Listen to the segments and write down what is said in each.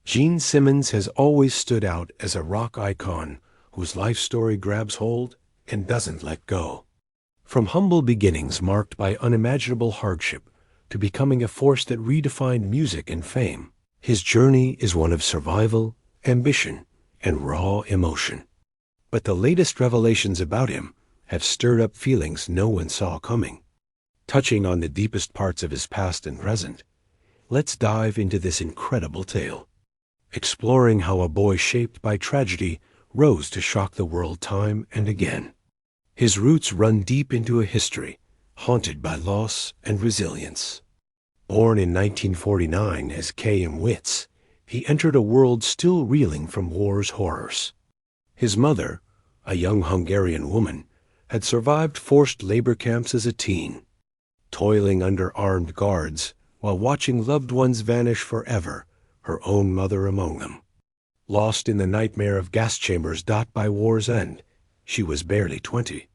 Gene Simmons has always stood out as a rock icon whose life story grabs hold and doesn't let go. From humble beginnings marked by unimaginable hardship to becoming a force that redefined music and fame, his journey is one of survival, ambition, and raw emotion. But the latest revelations about him have stirred up feelings no one saw coming. Touching on the deepest parts of his past and present, let's dive into this incredible tale, exploring how a boy shaped by tragedy rose to shock the world time and again. His roots run deep into a history haunted by loss and resilience. Born in 1949 as K.M. Witz, he entered a world still reeling from war's horrors. His mother, a young Hungarian woman, had survived forced labor camps as a teen, toiling under armed guards while watching loved ones vanish forever, her own mother among them. Lost in the nightmare of gas chambers by war's end, she was barely 20,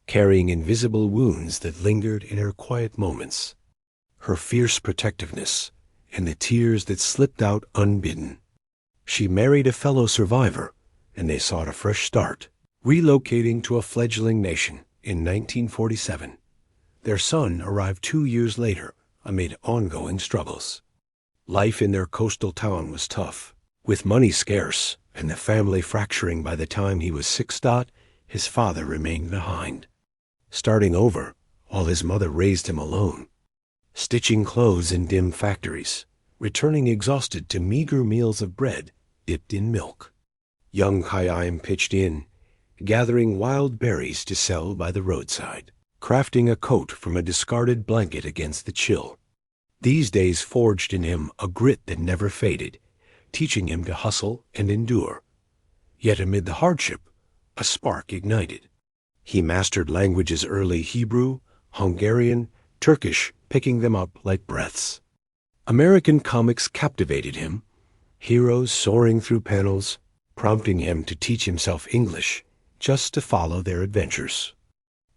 carrying invisible wounds that lingered in her quiet moments, her fierce protectiveness, and the tears that slipped out unbidden. She married a fellow survivor, and they sought a fresh start, relocating to a fledgling nation in 1947. Their son arrived 2 years later amid ongoing struggles. Life in their coastal town was tough. With money scarce and the family fracturing by the time he was 6, his father remained behind. Starting over, while his mother raised him alone, stitching clothes in dim factories, returning exhausted to meager meals of bread dipped in milk. Young Chaim pitched in, gathering wild berries to sell by the roadside, crafting a coat from a discarded blanket against the chill. These days forged in him a grit that never faded, teaching him to hustle and endure. Yet amid the hardship, a spark ignited. He mastered languages early: Hebrew, Hungarian, Turkish, picking them up like breaths. American comics captivated him, heroes soaring through panels, prompting him to teach himself English just to follow their adventures.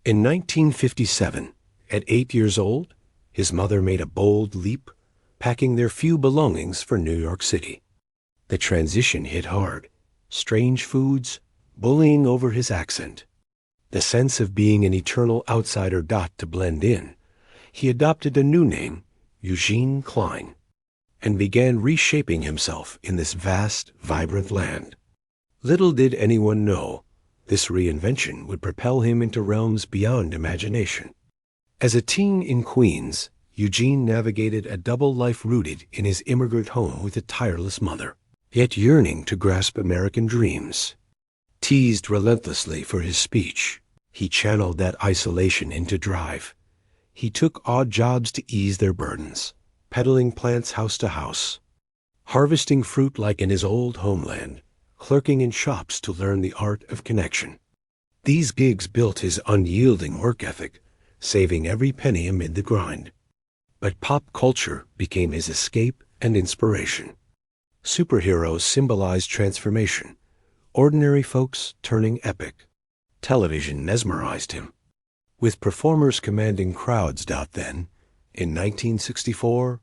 In 1957, at 8 years old, his mother made a bold leap, packing their few belongings for New York City. The transition hit hard. Strange foods, bullying over his accent, the sense of being an eternal outsider. To blend in, he adopted a new name, Eugene Klein, and began reshaping himself in this vast, vibrant land. Little did anyone know, this reinvention would propel him into realms beyond imagination. As a teen in Queens, Eugene navigated a double life rooted in his immigrant home with a tireless mother, yet yearning to grasp American dreams. Teased relentlessly for his speech, he channeled that isolation into drive. He took odd jobs to ease their burdens, peddling plants house to house, harvesting fruit like in his old homeland, clerking in shops to learn the art of connection. These gigs built his unyielding work ethic, saving every penny amid the grind. But pop culture became his escape and inspiration. Superheroes symbolized transformation, ordinary folks turning epic. Television mesmerized him, with performers commanding crowds. Then, in 1964,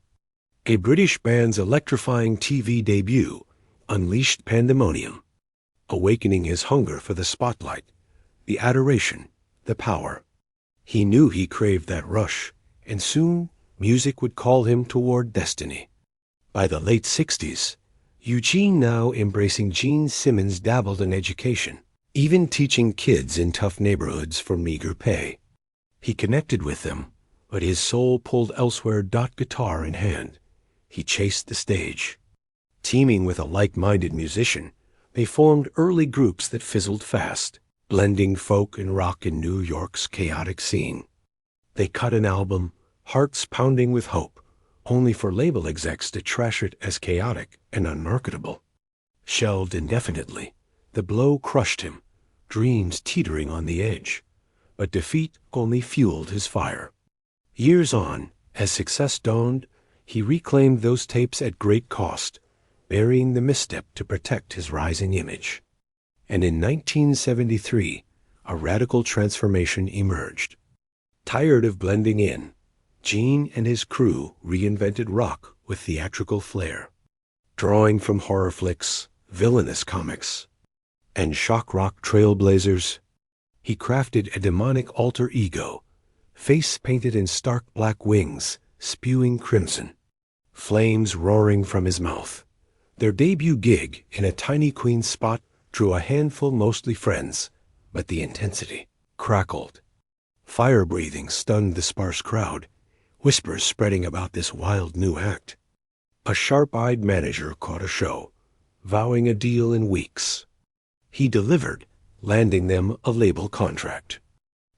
a British band's electrifying TV debut unleashed pandemonium, awakening his hunger for the spotlight, the adoration, the power. He knew he craved that rush, and soon music would call him toward destiny. By the late 60s, Eugene, now embracing Gene Simmons, dabbled in education, even teaching kids in tough neighborhoods for meager pay. He connected with them, but his soul pulled elsewhere. Guitar in hand, he chased the stage. Teaming with a like-minded musician, they formed early groups that fizzled fast, blending folk and rock in New York's chaotic scene. They cut an album, hearts pounding with hope, only for label execs to trash it as chaotic and unmarketable. Shelved indefinitely, the blow crushed him, dreams teetering on the edge. But defeat only fueled his fire. Years on, as success dawned, he reclaimed those tapes at great cost, burying the misstep to protect his rising image. And in 1973, a radical transformation emerged. Tired of blending in, Gene and his crew reinvented rock with theatrical flair. drawing from horror flicks, villainous comics, and shock rock trailblazers. He crafted a demonic alter ego, face painted in stark black wings, spewing crimson, flames roaring from his mouth. Their debut gig in a tiny Queens spot drew a handful, mostly friends, but the intensity crackled. Fire breathing stunned the sparse crowd, whispers spreading about this wild new act. A sharp-eyed manager caught a show, vowing a deal in weeks. He delivered, landing them a label contract.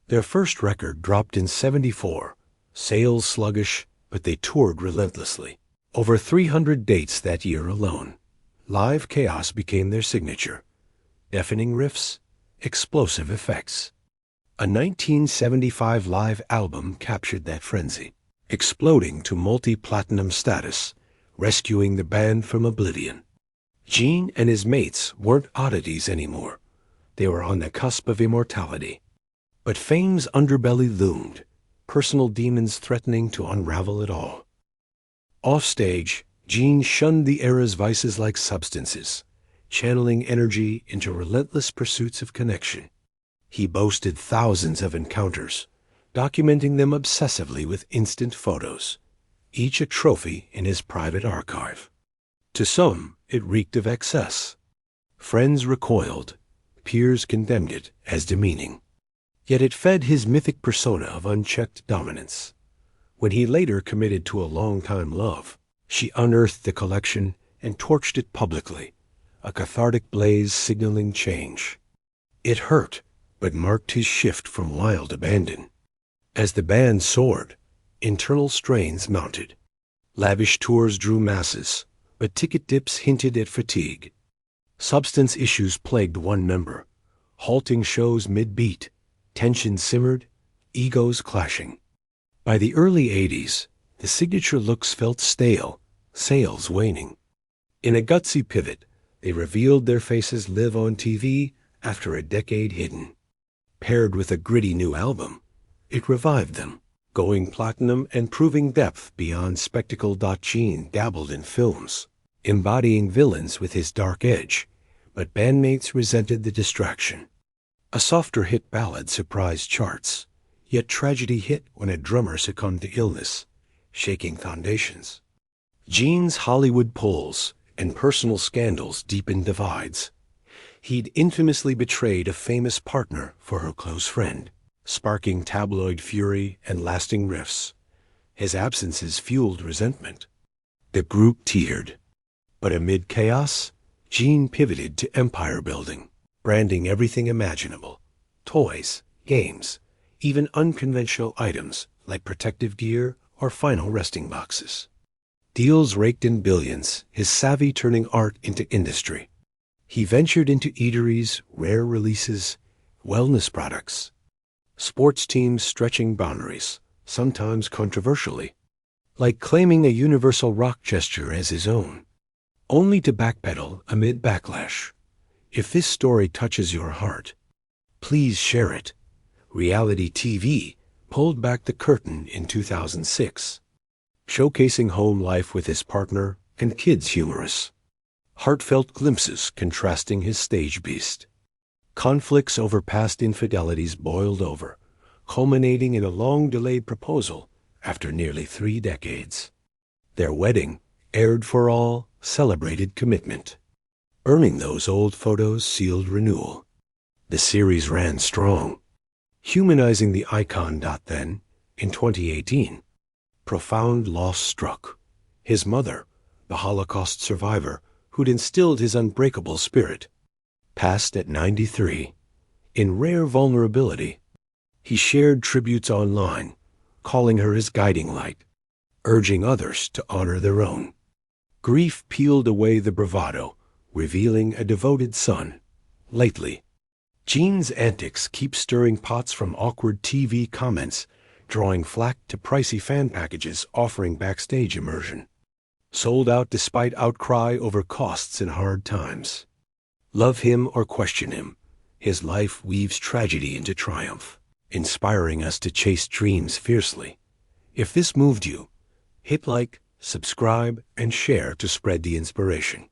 Their first record dropped in '74, sales sluggish, but they toured relentlessly. Over 300 dates that year alone. Live chaos became their signature. Deafening riffs, explosive effects. A 1975 live album captured that frenzy, exploding to multi-platinum status, rescuing the band from oblivion. Gene and his mates weren't oddities anymore. They were on the cusp of immortality. But fame's underbelly loomed, personal demons threatening to unravel it all. Offstage, Gene shunned the era's vices like substances, channeling energy into relentless pursuits of connection. He boasted thousands of encounters, documenting them obsessively with instant photos, each a trophy in his private archive. To some, it reeked of excess. Friends recoiled, peers condemned it as demeaning. Yet it fed his mythic persona of unchecked dominance. When he later committed to a long-time love, she unearthed the collection and torched it publicly, a cathartic blaze signaling change. It hurt, but marked his shift from wild abandon. As the band soared, internal strains mounted. Lavish tours drew masses, but ticket dips hinted at fatigue. Substance issues plagued one member, halting shows mid-beat, tension simmered, egos clashing. By the early '80s, the signature looks felt stale, sales waning. In a gutsy pivot, they revealed their faces live on TV after a decade hidden. Paired with a gritty new album, it revived them, going platinum and proving depth beyond spectacle. Gene dabbled in films, embodying villains with his dark edge, but bandmates resented the distraction. A softer hit ballad surprised charts, yet tragedy hit when a drummer succumbed to illness, shaking foundations. Gene's Hollywood pulls and personal scandals deepened divides. He'd infamously betrayed a famous partner for her close friend, sparking tabloid fury and lasting rifts. His absences fueled resentment. The group teetered. But amid chaos, Gene pivoted to empire building, branding everything imaginable: toys, games, even unconventional items like protective gear or final resting boxes. Deals raked in billions, his savvy turning art into industry. He ventured into eateries, rare releases, wellness products, sports teams stretching boundaries, sometimes controversially, like claiming a universal rock gesture as his own, only to backpedal amid backlash. If this story touches your heart, please share it. Reality TV pulled back the curtain in 2006, showcasing home life with his partner and kids. Humorous, heartfelt glimpses contrasting his stage beast. Conflicts over past infidelities boiled over, culminating in a long-delayed proposal after nearly 3 decades. Their wedding, aired for all, celebrated commitment. Earning those old photos sealed renewal. The series ran strong, humanizing the icon. Then, in 2018, profound loss struck. His mother, the Holocaust survivor who'd instilled his unbreakable spirit, passed at 93. In rare vulnerability, he shared tributes online, calling her his guiding light, urging others to honor their own. Grief peeled away the bravado, revealing a devoted son. Lately, Gene's antics keep stirring pots, from awkward TV comments drawing flack to pricey fan packages offering backstage immersion. Sold out despite outcry over costs in hard times. Love him or question him, his life weaves tragedy into triumph, inspiring us to chase dreams fiercely. If this moved you, hit like, subscribe, and share to spread the inspiration.